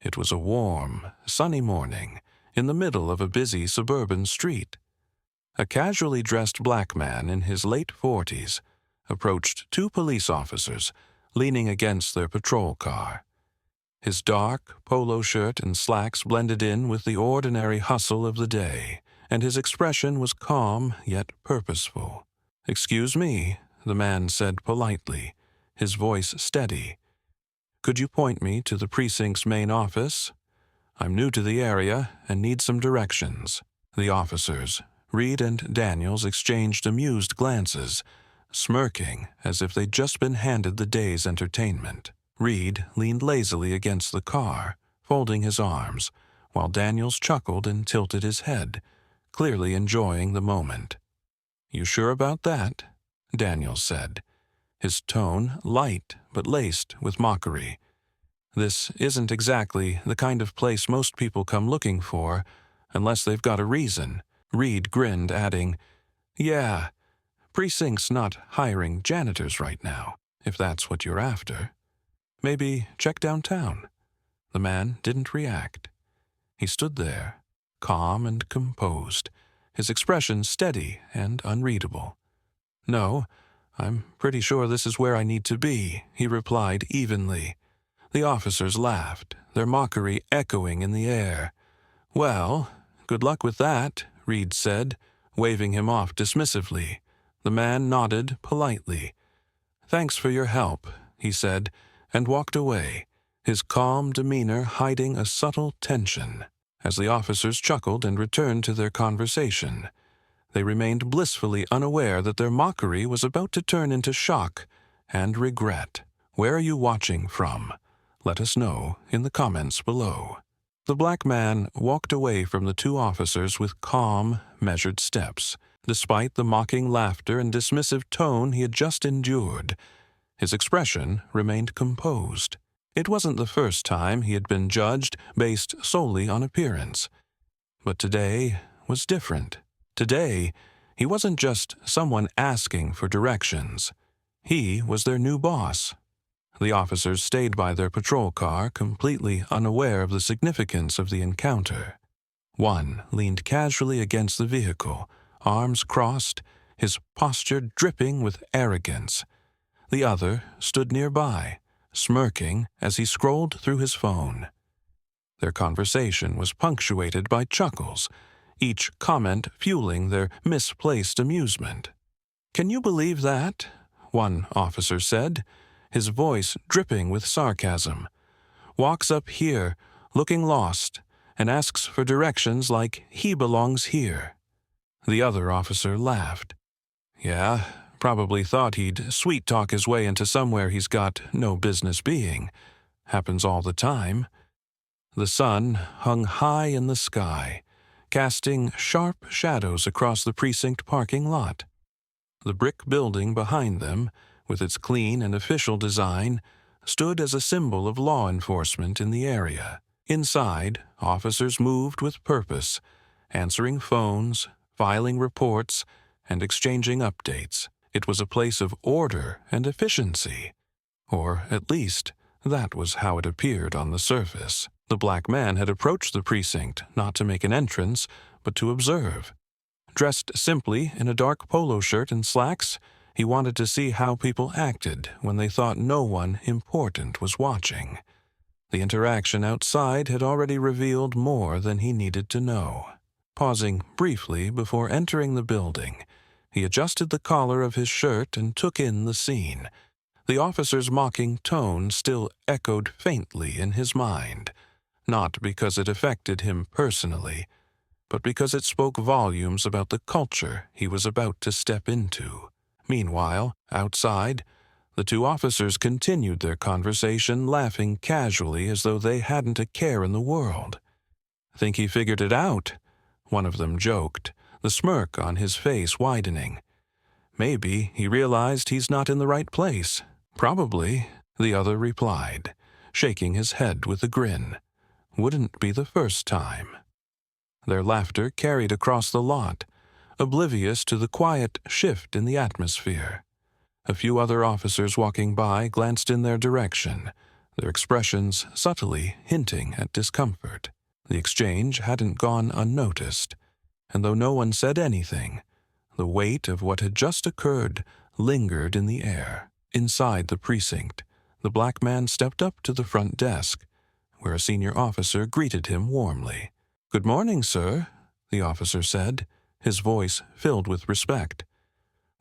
It was a warm, sunny morning in the middle of a busy suburban street. A casually dressed black man in his late 40s approached two police officers leaning against their patrol car. His dark polo shirt and slacks blended in with the ordinary hustle of the day, and his expression was calm yet purposeful. "Excuse me," the man said politely, his voice steady. "Could you point me to the precinct's main office? I'm new to the area and need some directions." The officers, Reed and Daniels, exchanged amused glances, smirking as if they'd just been handed the day's entertainment. Reed leaned lazily against the car, folding his arms, while Daniels chuckled and tilted his head, clearly enjoying the moment. "You sure about that?" Daniels said, his tone light but laced with mockery. "This isn't exactly the kind of place most people come looking for, unless they've got a reason." Reed grinned, adding, "Yeah, precinct's not hiring janitors right now, if that's what you're after. Maybe check downtown." The man didn't react. He stood there, calm and composed, his expression steady and unreadable. "No, I'm pretty sure this is where I need to be," he replied evenly. The officers laughed, their mockery echoing in the air. "Well, good luck with that," Reed said, waving him off dismissively. The man nodded politely. "Thanks for your help," he said, and walked away, his calm demeanor hiding a subtle tension. As the officers chuckled and returned to their conversation, they remained blissfully unaware that their mockery was about to turn into shock and regret. Where are you watching from? Let us know in the comments below. The black man walked away from the two officers with calm, measured steps. Despite the mocking laughter and dismissive tone he had just endured, his expression remained composed. It wasn't the first time he had been judged based solely on appearance. But today was different. Today, he wasn't just someone asking for directions. He was their new boss. The officers stayed by their patrol car, completely unaware of the significance of the encounter. One leaned casually against the vehicle, arms crossed, his posture dripping with arrogance. The other stood nearby, smirking as he scrolled through his phone. Their conversation was punctuated by chuckles, each comment fueling their misplaced amusement. "Can you believe that?" one officer said, his voice dripping with sarcasm. "Walks up here, looking lost, and asks for directions like he belongs here." The other officer laughed. "Yeah, probably thought he'd sweet-talk his way into somewhere he's got no business being. Happens all the time." The sun hung high in the sky, casting sharp shadows across the precinct parking lot. The brick building behind them, with its clean and official design, stood as a symbol of law enforcement in the area. Inside, officers moved with purpose, answering phones, filing reports, and exchanging updates. It was a place of order and efficiency. Or, at least, that was how it appeared on the surface. The black man had approached the precinct not to make an entrance, but to observe. Dressed simply in a dark polo shirt and slacks, he wanted to see how people acted when they thought no one important was watching. The interaction outside had already revealed more than he needed to know. Pausing briefly before entering the building, he adjusted the collar of his shirt and took in the scene. The officer's mocking tone still echoed faintly in his mind, not because it affected him personally, but because it spoke volumes about the culture he was about to step into. Meanwhile, outside, the two officers continued their conversation, laughing casually as though they hadn't a care in the world. "Think he figured it out?" one of them joked, the smirk on his face widening. "Maybe he realized he's not in the right place." "Probably," the other replied, shaking his head with a grin. "Wouldn't be the first time." Their laughter carried across the lot, oblivious to the quiet shift in the atmosphere. A few other officers walking by glanced in their direction, their expressions subtly hinting at discomfort. The exchange hadn't gone unnoticed, and though no one said anything, the weight of what had just occurred lingered in the air. Inside the precinct, the black man stepped up to the front desk, where a senior officer greeted him warmly. "Good morning, sir," the officer said, his voice filled with respect.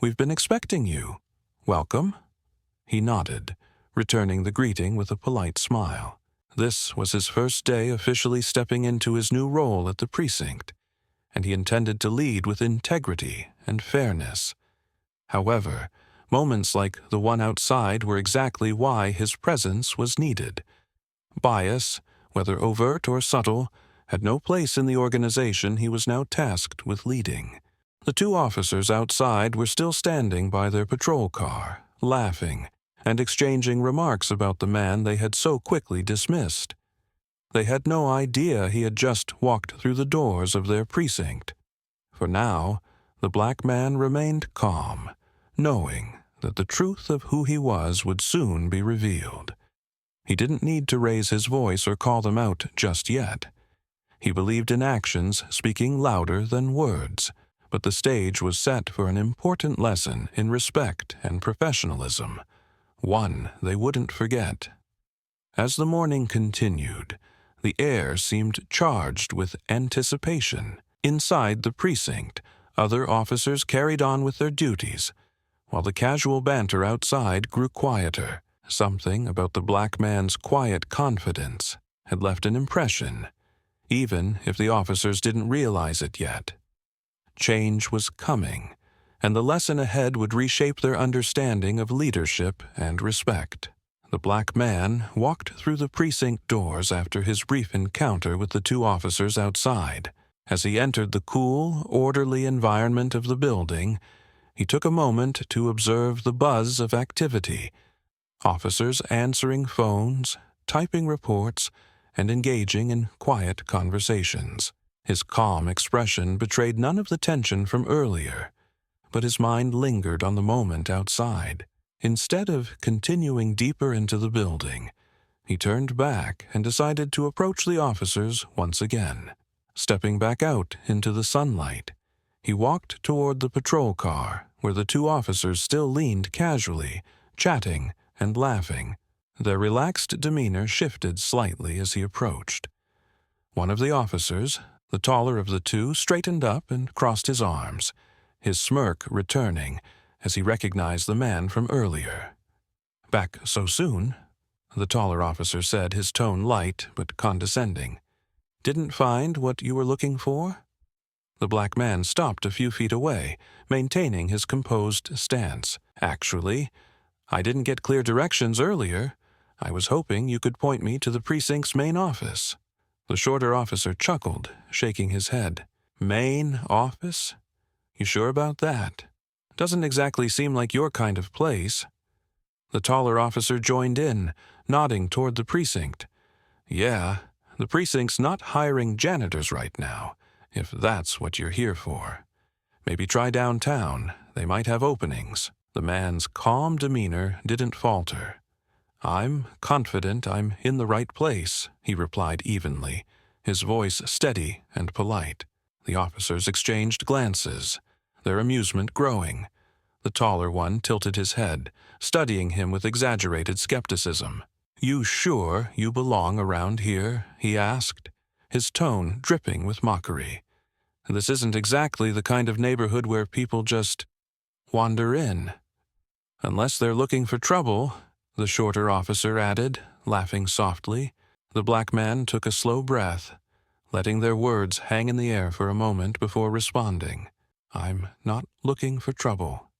"We've been expecting you. Welcome." He nodded, returning the greeting with a polite smile. This was his first day officially stepping into his new role at the precinct, and he intended to lead with integrity and fairness. However, moments like the one outside were exactly why his presence was needed. Bias, whether overt or subtle, had no place in the organization he was now tasked with leading. The two officers outside were still standing by their patrol car, laughing and exchanging remarks about the man they had so quickly dismissed. They had no idea he had just walked through the doors of their precinct. For now, the black man remained calm, knowing that the truth of who he was would soon be revealed. He didn't need to raise his voice or call them out just yet. He believed in actions speaking louder than words, but the stage was set for an important lesson in respect and professionalism, one they wouldn't forget. As the morning continued, the air seemed charged with anticipation. Inside the precinct, other officers carried on with their duties, while the casual banter outside grew quieter. Something about the black man's quiet confidence had left an impression, even if the officers didn't realize it yet. Change was coming, and the lesson ahead would reshape their understanding of leadership and respect. The black man walked through the precinct doors after his brief encounter with the two officers outside. As he entered the cool, orderly environment of the building, he took a moment to observe the buzz of activity. Officers answering phones, typing reports, and engaging in quiet conversations. His calm expression betrayed none of the tension from earlier, but his mind lingered on the moment outside. Instead of continuing deeper into the building, he turned back and decided to approach the officers once again. Stepping back out into the sunlight, he walked toward the patrol car, where the two officers still leaned casually, chatting and laughing. Their relaxed demeanor shifted slightly as he approached. One of the officers, the taller of the two, straightened up and crossed his arms, his smirk returning as he recognized the man from earlier. "Back so soon?" the taller officer said, his tone light but condescending. "Didn't find what you were looking for?" The black man stopped a few feet away, maintaining his composed stance. "Actually, I didn't get clear directions earlier. I was hoping you could point me to the precinct's main office." The shorter officer chuckled, shaking his head. "Main office? You sure about that? Doesn't exactly seem like your kind of place." The taller officer joined in, nodding toward the precinct. "Yeah, the precinct's not hiring janitors right now, if that's what you're here for. Maybe try downtown. They might have openings." The man's calm demeanor didn't falter. "I'm confident I'm in the right place," he replied evenly, his voice steady and polite. The officers exchanged glances, their amusement growing. The taller one tilted his head, studying him with exaggerated skepticism. "You sure you belong around here?" he asked, his tone dripping with mockery. "This isn't exactly the kind of neighborhood where people just wander in." "Unless they're looking for trouble," the shorter officer added, laughing softly. The black man took a slow breath, letting their words hang in the air for a moment before responding. "I'm not looking for trouble,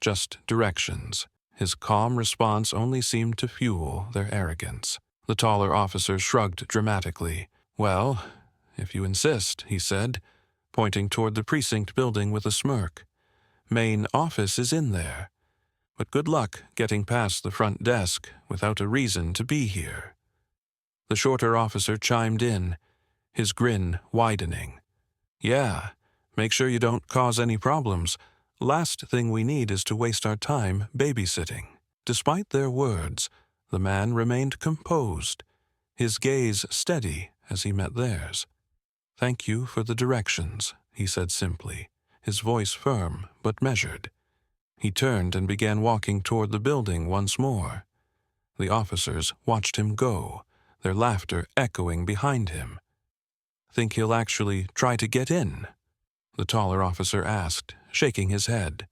just directions." His calm response only seemed to fuel their arrogance. The taller officer shrugged dramatically. "Well, if you insist," he said, pointing toward the precinct building with a smirk. "Main office is in there. But good luck getting past the front desk without a reason to be here." The shorter officer chimed in, his grin widening. "Yeah, make sure you don't cause any problems. Last thing we need is to waste our time babysitting." Despite their words, The man remained composed, his gaze steady as he met theirs. "Thank you for the directions," he said simply, his voice firm but measured. He turned and began walking toward the building once more. The officers watched him go, their laughter echoing behind him. "Think he'll actually try to get in?" the taller officer asked, shaking his head.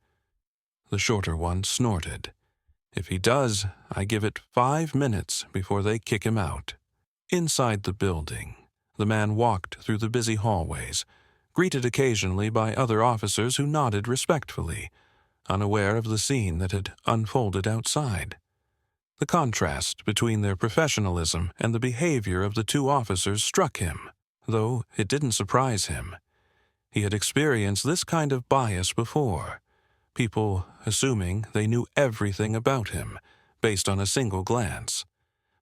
The shorter one snorted. "If he does, I give it 5 minutes before they kick him out." Inside the building, the man walked through the busy hallways, greeted occasionally by other officers who nodded respectfully, unaware of the scene that had unfolded outside. The contrast between their professionalism and the behavior of the two officers struck him, though it didn't surprise him. He had experienced this kind of bias before, people assuming they knew everything about him based on a single glance.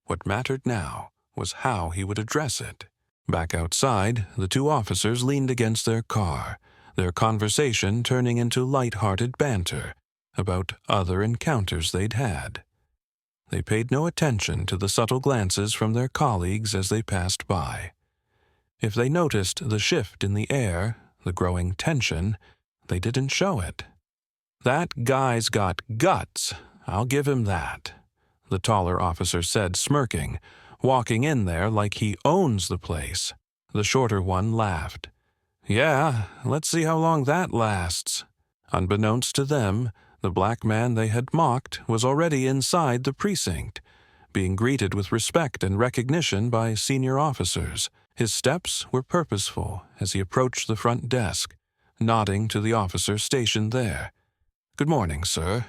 What mattered now was how he would address it. Back outside, the two officers leaned against their car, their conversation turning into light-hearted banter about other encounters they'd had. They paid no attention to the subtle glances from their colleagues as they passed by. If they noticed the shift in the air, the growing tension, they didn't show it. "That guy's got guts, I'll give him that," the taller officer said, smirking, walking in there like he owns the place. The shorter one laughed. "Yeah, let's see how long that lasts." Unbeknownst to them, the black man they had mocked was already inside the precinct, being greeted with respect and recognition by senior officers. His steps were purposeful as he approached the front desk, nodding to the officer stationed there. "Good morning, sir,"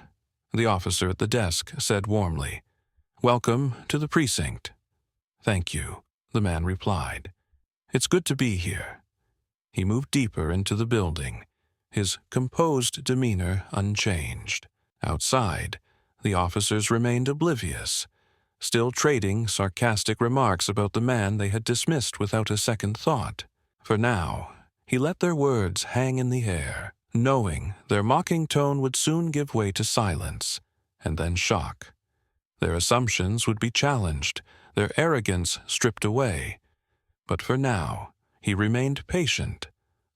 the officer at the desk said warmly. "Welcome to the precinct." "Thank you," the man replied. "It's good to be here." He moved deeper into the building, his composed demeanor unchanged. Outside, the officers remained oblivious, still trading sarcastic remarks about the man they had dismissed without a second thought. For now, he let their words hang in the air, knowing their mocking tone would soon give way to silence, and then shock. Their assumptions would be challenged, their arrogance stripped away. But for now, he remained patient,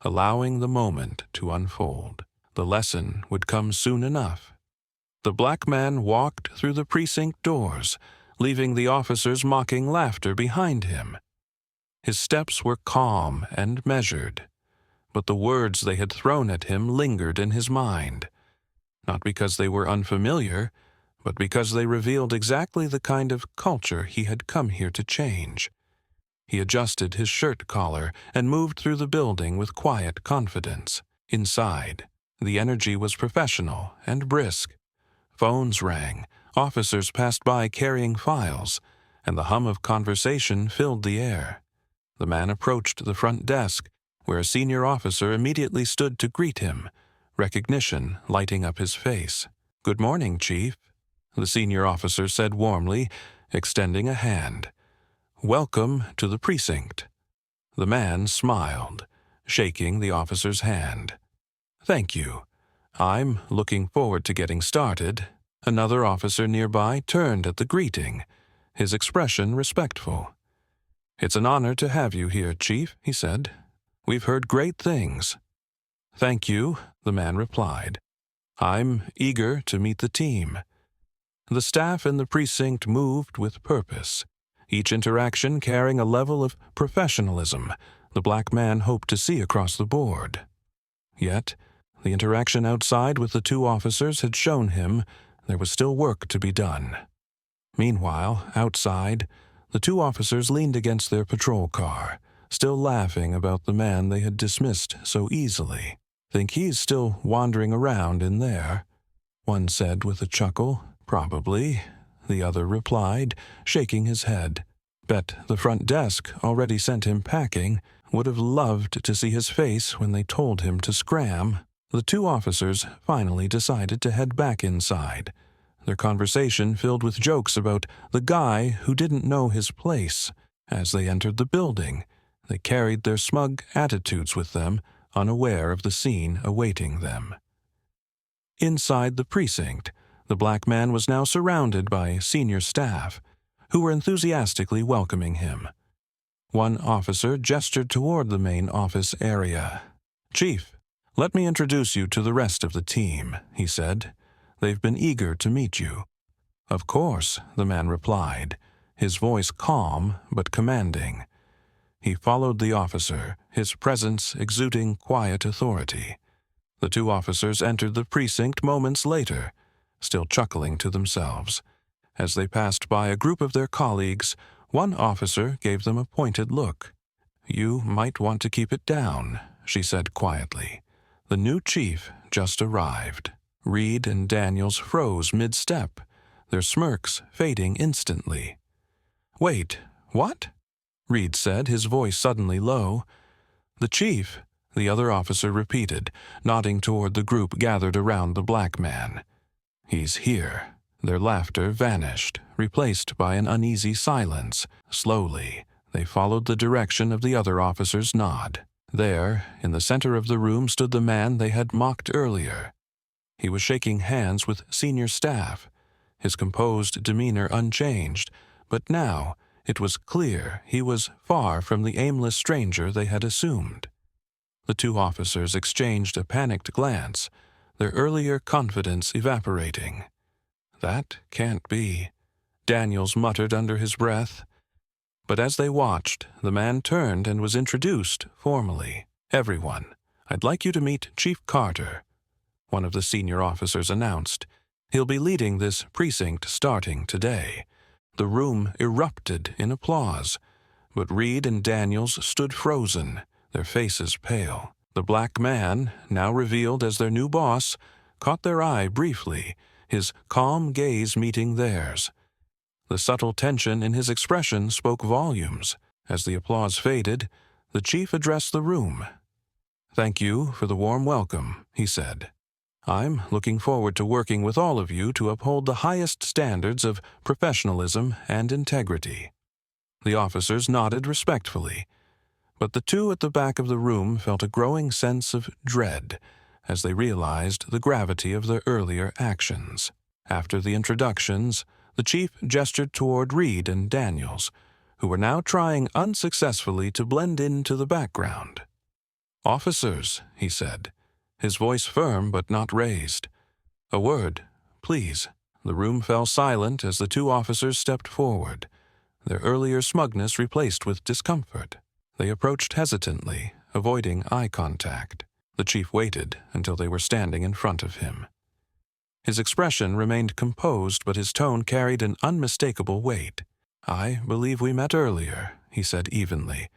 allowing the moment to unfold. The lesson would come soon enough. The black man walked through the precinct doors, leaving the officers' mocking laughter behind him. His steps were calm and measured, but the words they had thrown at him lingered in his mind, not because they were unfamiliar, but because they revealed exactly the kind of culture he had come here to change. He adjusted his shirt collar and moved through the building with quiet confidence. Inside, the energy was professional and brisk. Phones rang, officers passed by carrying files, and the hum of conversation filled the air. The man approached the front desk, where a senior officer immediately stood to greet him, recognition lighting up his face. "Good morning, Chief," the senior officer said warmly, extending a hand. "Welcome to the precinct." The man smiled, shaking the officer's hand. "Thank you. I'm looking forward to getting started." Another officer nearby turned at the greeting, his expression respectful. "It's an honor to have you here, Chief," he said. "We've heard great things." "Thank you," the man replied. "I'm eager to meet the team." The staff in the precinct moved with purpose, each interaction carrying a level of professionalism the black man hoped to see across the board. Yet, the interaction outside with the two officers had shown him there was still work to be done. Meanwhile, outside, the two officers leaned against their patrol car, still laughing about the man they had dismissed so easily. "Think he's still wandering around in there?" one said with a chuckle. "Probably," the other replied, shaking his head. "Bet the front desk already sent him packing. Would have loved to see his face when they told him to scram." The two officers finally decided to head back inside, their conversation filled with jokes about the guy who didn't know his place. As they entered the building, they carried their smug attitudes with them, unaware of the scene awaiting them. Inside the precinct, The black man was now surrounded by senior staff, who were enthusiastically welcoming him. One officer gestured toward the main office area. "Chief, let me introduce you to the rest of the team," he said. "They've been eager to meet you." "Of course," the man replied, his voice calm but commanding. He followed the officer, his presence exuding quiet authority. The two officers entered the precinct moments later, still chuckling to themselves. As they passed by a group of their colleagues, one officer gave them a pointed look. "You might want to keep it down," she said quietly. The new chief just arrived. Reed and Daniels froze mid-step, their smirks fading instantly. "Wait, what?" Reed said, his voice suddenly low. "The chief," the other officer repeated, nodding toward the group gathered around the black man. "He's here." Their laughter vanished, replaced by an uneasy silence. Slowly, they followed the direction of the other officer's nod. There, in the center of the room, stood the man they had mocked earlier. He was shaking hands with senior staff, his composed demeanor unchanged, but now it was clear he was far from the aimless stranger they had assumed. The two officers exchanged a panicked glance, their earlier confidence evaporating. "That can't be," Daniels muttered under his breath. But as they watched, the man turned and was introduced formally. "Everyone, I'd like you to meet Chief Carter," one of the senior officers announced. "He'll be leading this precinct starting today." The room erupted in applause, but Reed and Daniels stood frozen, their faces pale. The black man, now revealed as their new boss, caught their eye briefly, his calm gaze meeting theirs. The subtle tension in his expression spoke volumes. As the applause faded, the chief addressed the room. "Thank you for the warm welcome," he said. "I'm looking forward to working with all of you to uphold the highest standards of professionalism and integrity." The officers nodded respectfully, but the two at the back of the room felt a growing sense of dread as they realized the gravity of their earlier actions. After the introductions, the chief gestured toward Reed and Daniels, who were now trying unsuccessfully to blend into the background. "Officers," he said, his voice firm but not raised. "A word, please." The room fell silent as the two officers stepped forward, their earlier smugness replaced with discomfort. They approached hesitantly, avoiding eye contact. The chief waited until they were standing in front of him. His expression remained composed, but his tone carried an unmistakable weight. "I believe we met earlier," he said evenly.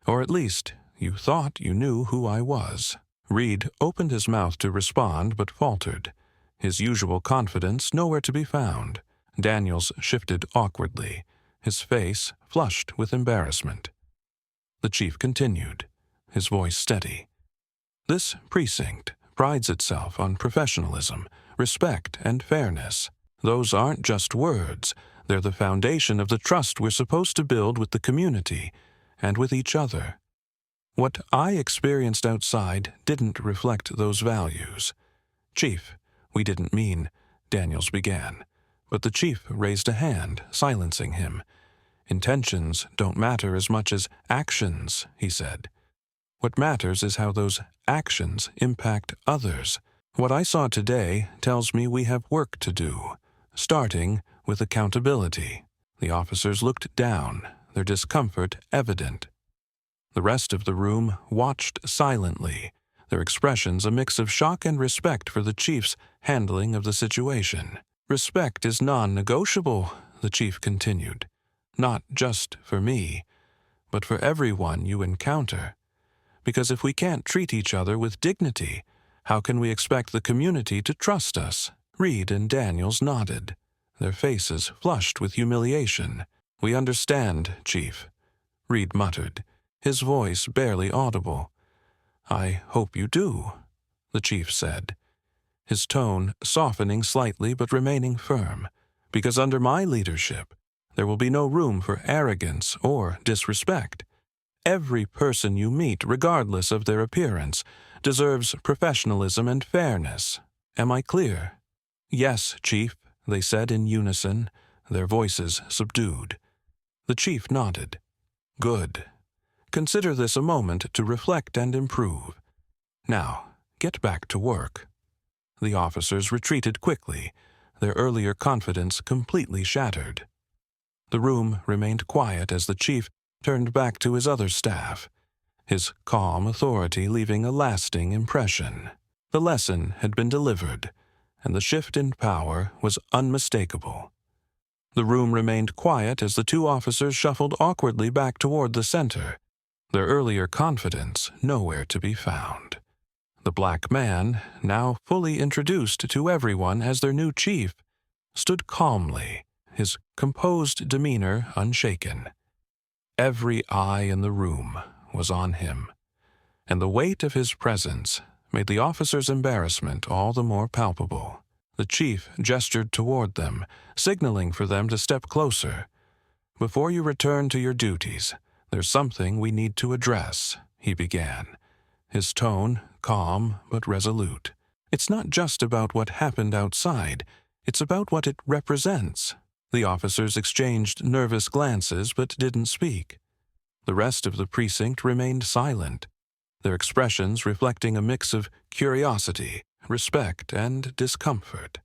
"Or at least, you thought you knew who I was." Reed opened his mouth to respond, but faltered, his usual confidence nowhere to be found. Daniels shifted awkwardly, his face flushed with embarrassment. The chief continued, his voice steady. "This precinct prides itself on professionalism, respect, and fairness. Those aren't just words. They're the foundation of the trust we're supposed to build with the community and with each other. What I experienced outside didn't reflect those values." "Chief, we didn't mean," Daniels began, but the chief raised a hand, silencing him. "Intentions don't matter as much as actions," he said. "What matters is how those actions impact others. What I saw today tells me we have work to do, starting with accountability." The officers looked down, their discomfort evident. The rest of the room watched silently, their expressions a mix of shock and respect for the chief's handling of the situation. "Respect is non-negotiable," the chief continued. "Not just for me, but for everyone you encounter. Because if we can't treat each other with dignity, how can we expect the community to trust us?" Reed and Daniels nodded, their faces flushed with humiliation. "We understand, Chief," Reed muttered, his voice barely audible. "I hope you do," the chief said, his tone softening slightly but remaining firm. "Because under my leadership, there will be no room for arrogance or disrespect. Every person you meet, regardless of their appearance, deserves professionalism and fairness. Am I clear?" "Yes, Chief," they said in unison, their voices subdued. The chief nodded. "Good. Consider this a moment to reflect and improve. Now, get back to work." The officers retreated quickly, their earlier confidence completely shattered. The room remained quiet as the chief turned back to his other staff, his calm authority leaving a lasting impression. The lesson had been delivered, and the shift in power was unmistakable. The room remained quiet as the two officers shuffled awkwardly back toward the center, their earlier confidence nowhere to be found. The black man, now fully introduced to everyone as their new chief, stood calmly, his composed demeanor unshaken. Every eye in the room was on him, and the weight of his presence made the officers' embarrassment all the more palpable. The chief gestured toward them, signaling for them to step closer. "Before you return to your duties, there's something we need to address," he began, his tone calm but resolute. "It's not just about what happened outside, it's about what it represents." The officers exchanged nervous glances but didn't speak. The rest of the precinct remained silent, their expressions reflecting a mix of curiosity, respect, and discomfort.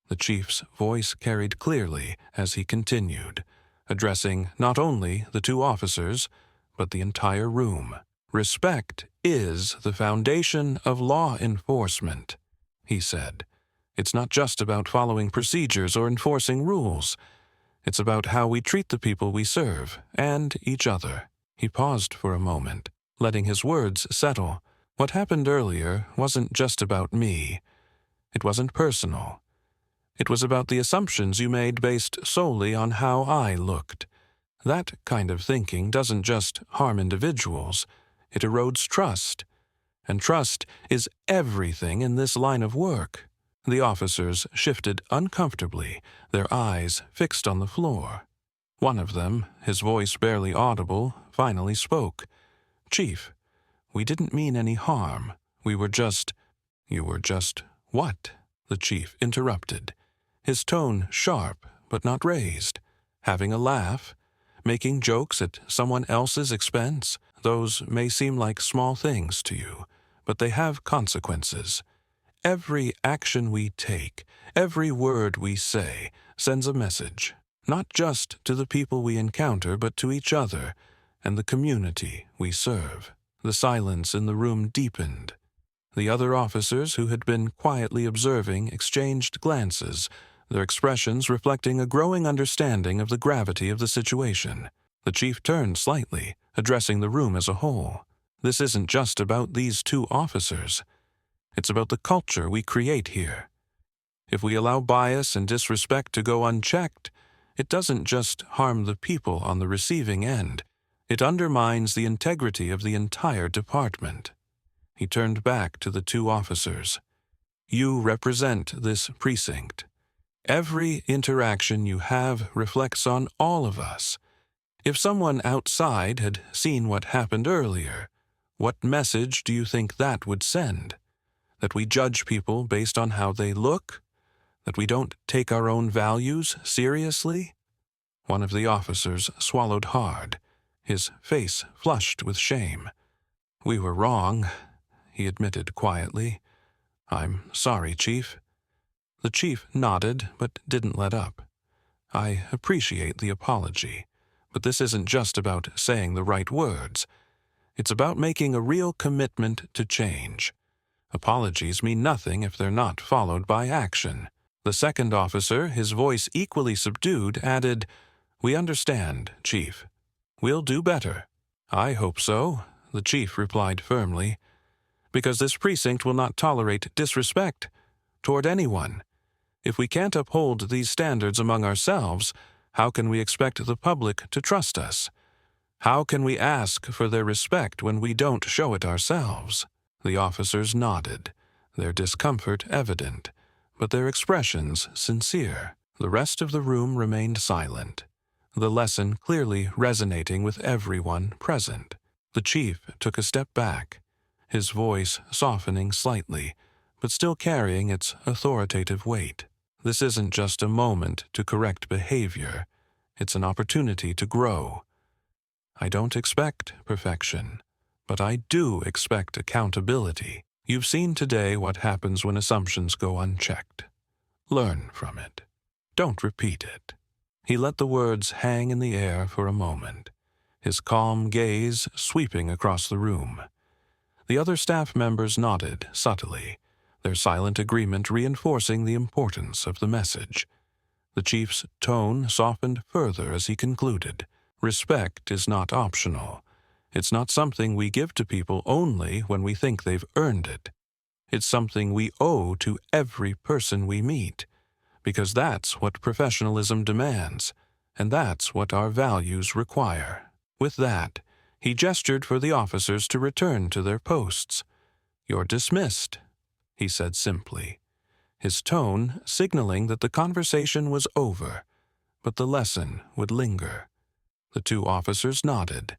The chief's voice carried clearly as he continued, addressing not only the two officers, but the entire room. "Respect is the foundation of law enforcement," he said. "It's not just about following procedures or enforcing rules. It's about how we treat the people we serve and each other." He paused for a moment, letting his words settle. "What happened earlier wasn't just about me. It wasn't personal. It was about the assumptions you made based solely on how I looked. That kind of thinking doesn't just harm individuals, it erodes trust. And trust is everything in this line of work." The officers shifted uncomfortably, their eyes fixed on the floor. One of them, his voice barely audible, finally spoke. "Chief, we didn't mean any harm. We were just—" "You were just what?" the chief interrupted, his tone sharp but not raised. "Having a laugh? Making jokes at someone else's expense? Those may seem like small things to you, but they have consequences. Every action we take, every word we say, sends a message, not just to the people we encounter, but to each other and the community we serve." The silence in the room deepened. The other officers, who had been quietly observing, exchanged glances, their expressions reflecting a growing understanding of the gravity of the situation. The chief turned slightly, addressing the room as a whole. "This isn't just about these two officers. It's about the culture we create here. If we allow bias and disrespect to go unchecked, it doesn't just harm the people on the receiving end. It undermines the integrity of the entire department." He turned back to the two officers. "You represent this precinct. Every interaction you have reflects on all of us. If someone outside had seen what happened earlier, what message do you think that would send? That we judge people based on how they look? That we don't take our own values seriously?" One of the officers swallowed hard, his face flushed with shame. "We were wrong," he admitted quietly. "I'm sorry, Chief." The chief nodded but didn't let up. "I appreciate the apology, but this isn't just about saying the right words. It's about making a real commitment to change. Apologies mean nothing if they're not followed by action." The second officer, his voice equally subdued, added, "We understand, Chief. We'll do better." "I hope so," the chief replied firmly, "because this precinct will not tolerate disrespect toward anyone. If we can't uphold these standards among ourselves, how can we expect the public to trust us? How can we ask for their respect when we don't show it ourselves?" The officers nodded, their discomfort evident, but their expressions sincere. The rest of the room remained silent, the lesson clearly resonating with everyone present. The chief took a step back, his voice softening slightly, but still carrying its authoritative weight. This isn't just a moment to correct behavior. It's an opportunity to grow. I don't expect perfection, but I do expect accountability. You've seen today what happens when assumptions go unchecked. Learn from it. Don't repeat it." He let the words hang in the air for a moment, his calm gaze sweeping across the room. The other staff members nodded subtly, their silent agreement reinforcing the importance of the message. The chief's tone softened further as he concluded. Respect is not optional. It's not something we give to people only when we think they've earned it. It's something we owe to every person we meet, because that's what professionalism demands, and that's what our values require. With that, he gestured for the officers to return to their posts. "You're dismissed," he said simply, his tone signaling that the conversation was over, but the lesson would linger. The two officers nodded,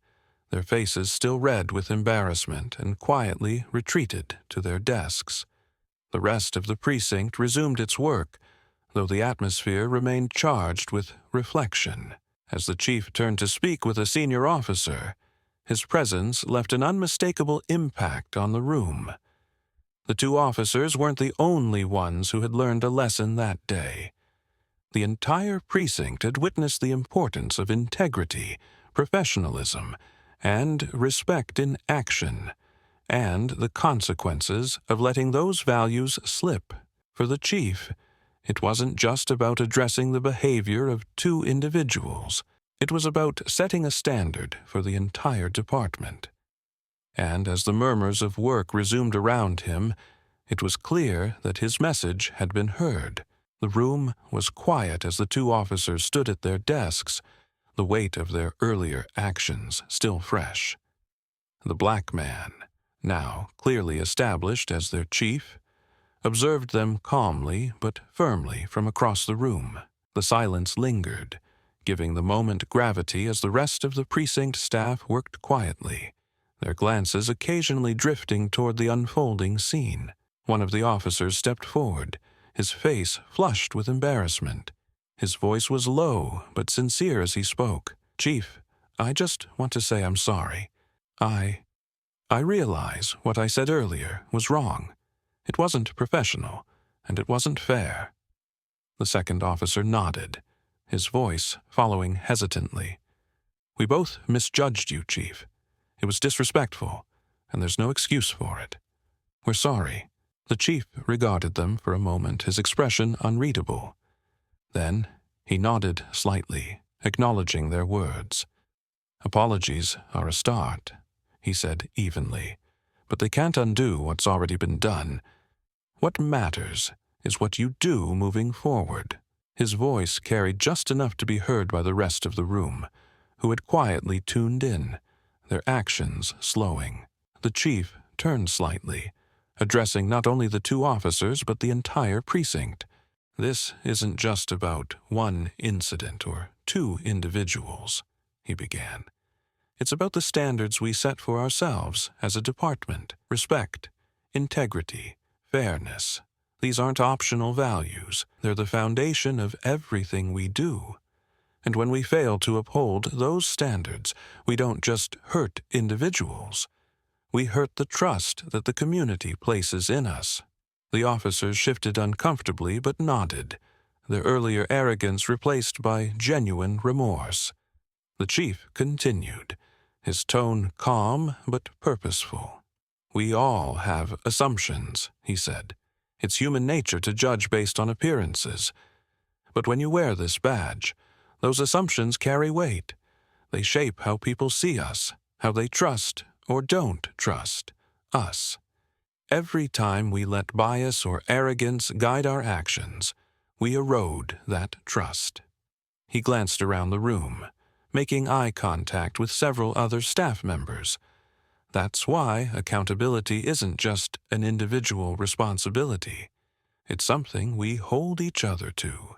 their faces still red with embarrassment, and quietly retreated to their desks. The rest of the precinct resumed its work, though the atmosphere remained charged with reflection. As the chief turned to speak with a senior officer, his presence left an unmistakable impact on the room. The two officers weren't the only ones who had learned a lesson that day. The entire precinct had witnessed the importance of integrity, professionalism, and respect in action, and the consequences of letting those values slip. For the chief, it wasn't just about addressing the behavior of two individuals. It was about setting a standard for the entire department. And as the murmurs of work resumed around him, it was clear that his message had been heard. The room was quiet as the two officers stood at their desks, the weight of their earlier actions still fresh. The black man, now clearly established as their chief, observed them calmly but firmly from across the room. The silence lingered, giving the moment gravity as the rest of the precinct staff worked quietly, their glances occasionally drifting toward the unfolding scene. One of the officers stepped forward, his face flushed with embarrassment. His voice was low but sincere as he spoke. "Chief, I just want to say I'm sorry. I realize what I said earlier was wrong. It wasn't professional, and it wasn't fair." The second officer nodded, his voice following hesitantly. "We both misjudged you, Chief. It was disrespectful, and there's no excuse for it. We're sorry." The chief regarded them for a moment, his expression unreadable. Then he nodded slightly, acknowledging their words. "Apologies are a start," he said evenly, "but they can't undo what's already been done. What matters is what you do moving forward." His voice carried just enough to be heard by the rest of the room, who had quietly tuned in, their actions slowing. The chief turned slightly, addressing not only the two officers but the entire precinct. "This isn't just about one incident or two individuals," he began. "It's about the standards we set for ourselves as a department. Respect, integrity, fairness. These aren't optional values. They're the foundation of everything we do. And when we fail to uphold those standards, we don't just hurt individuals. We hurt the trust that the community places in us." The officers shifted uncomfortably but nodded, their earlier arrogance replaced by genuine remorse. The chief continued, his tone calm but purposeful. "We all have assumptions," he said. "It's human nature to judge based on appearances. But when you wear this badge, those assumptions carry weight. They shape how people see us, how they trust or don't trust us. Every time we let bias or arrogance guide our actions, we erode that trust." He glanced around the room, making eye contact with several other staff members. That's why accountability isn't just an individual responsibility. It's something we hold each other to.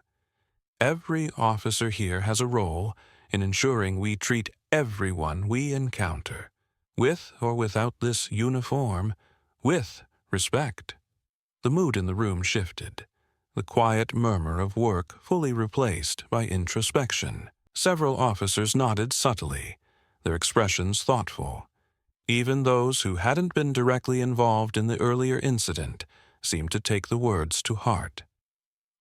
Every officer here has a role in ensuring we treat everyone we encounter, with or without this uniform, with respect. The mood in the room shifted. the quiet murmur of work fully replaced by introspection. Several officers nodded subtly, their expressions thoughtful. Even those who hadn't been directly involved in the earlier incident seemed to take the words to heart.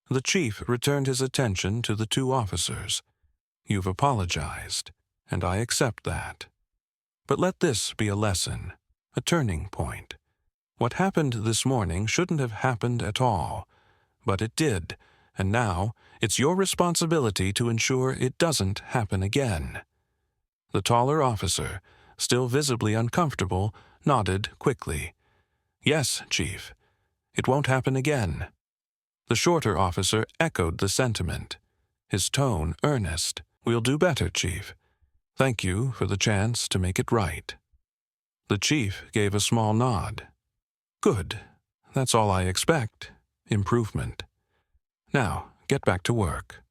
The chief returned his attention to the two officers. "You've apologized, and I accept that. But let this be a lesson, a turning point. What happened this morning shouldn't have happened at all, but it did, and now it's your responsibility to ensure it doesn't happen again." The taller officer, still visibly uncomfortable, nodded quickly. "Yes, Chief. It won't happen again." The shorter officer echoed the sentiment, his tone earnest. "We'll do better, Chief. Thank you for the chance to make it right." The chief gave a small nod. "Good. That's all I expect. Improvement. Now, get back to work."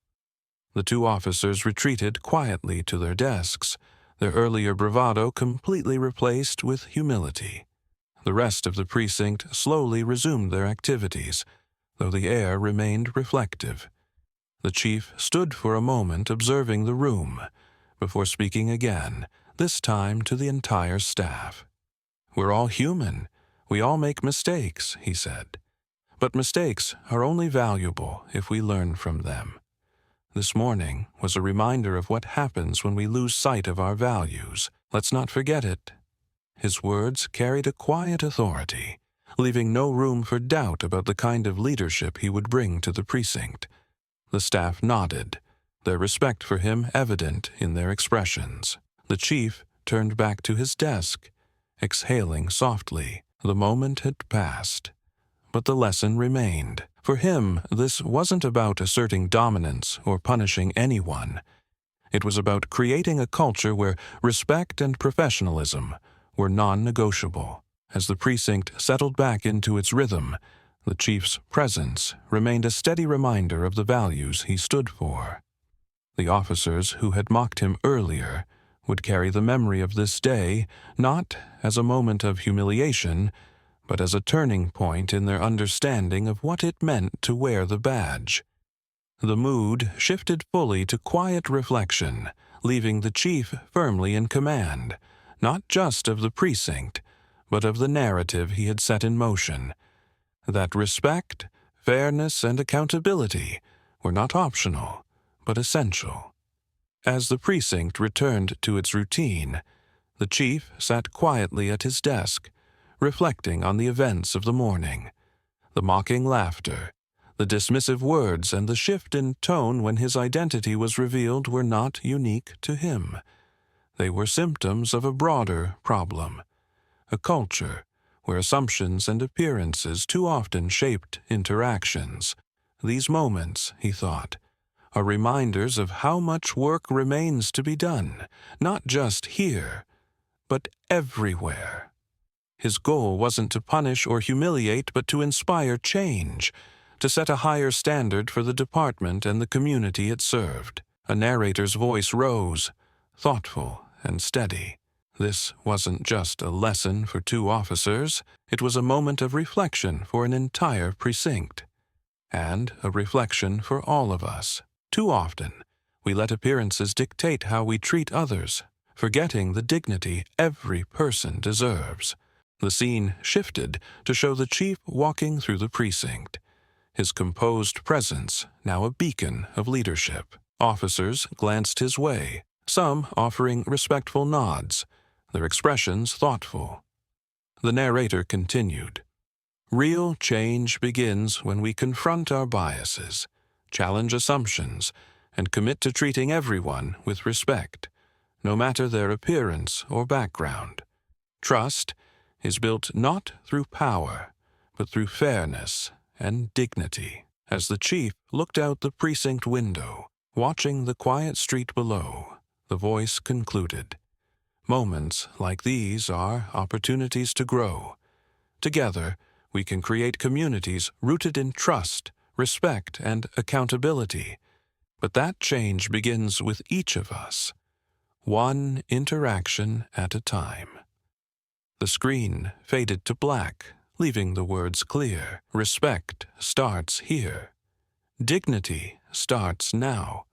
The two officers retreated quietly to their desks, their earlier bravado completely replaced with humility. The rest of the precinct slowly resumed their activities, though the air remained reflective. The chief stood for a moment observing the room, before speaking again, this time to the entire staff. "We're all human. We all make mistakes," he said. "But mistakes are only valuable if we learn from them. This morning was a reminder of what happens when we lose sight of our values. Let's not forget it." His words carried a quiet authority, leaving no room for doubt about the kind of leadership he would bring to the precinct. The staff nodded, their respect for him evident in their expressions. The chief turned back to his desk, exhaling softly. The moment had passed, but the lesson remained. For him, this wasn't about asserting dominance or punishing anyone. It was about creating a culture where respect and professionalism were non-negotiable. As the precinct settled back into its rhythm, the chief's presence remained a steady reminder of the values he stood for. The officers who had mocked him earlier would carry the memory of this day not as a moment of humiliation, but as a turning point in their understanding of what it meant to wear the badge. The mood shifted fully to quiet reflection, leaving the chief firmly in command, not just of the precinct, but of the narrative he had set in motion. That respect, fairness, and accountability were not optional, but essential. As the precinct returned to its routine, the chief sat quietly at his desk, reflecting on the events of the morning. The mocking laughter, the dismissive words, and the shift in tone when his identity was revealed were not unique to him. They were symptoms of a broader problem, a culture where assumptions and appearances too often shaped interactions. These moments, he thought, are reminders of how much work remains to be done, not just here, but everywhere. His goal wasn't to punish or humiliate, but to inspire change, to set a higher standard for the department and the community it served. A narrator's voice rose, thoughtful and steady. This wasn't just a lesson for two officers, it was a moment of reflection for an entire precinct, and a reflection for all of us. Too often, we let appearances dictate how we treat others, forgetting the dignity every person deserves. The scene shifted to show the chief walking through the precinct, his composed presence now a beacon of leadership. Officers glanced his way, some offering respectful nods, their expressions thoughtful. The narrator continued, "Real change begins when we confront our biases, challenge assumptions, and commit to treating everyone with respect, no matter their appearance or background. Trust is built not through power, but through fairness and dignity." As the chief looked out the precinct window, watching the quiet street below, the voice concluded, "Moments like these are opportunities to grow. Together, we can create communities rooted in trust, respect, and accountability. But that change begins with each of us, one interaction at a time." The screen faded to black, leaving the words clear. Respect starts here. Dignity starts now.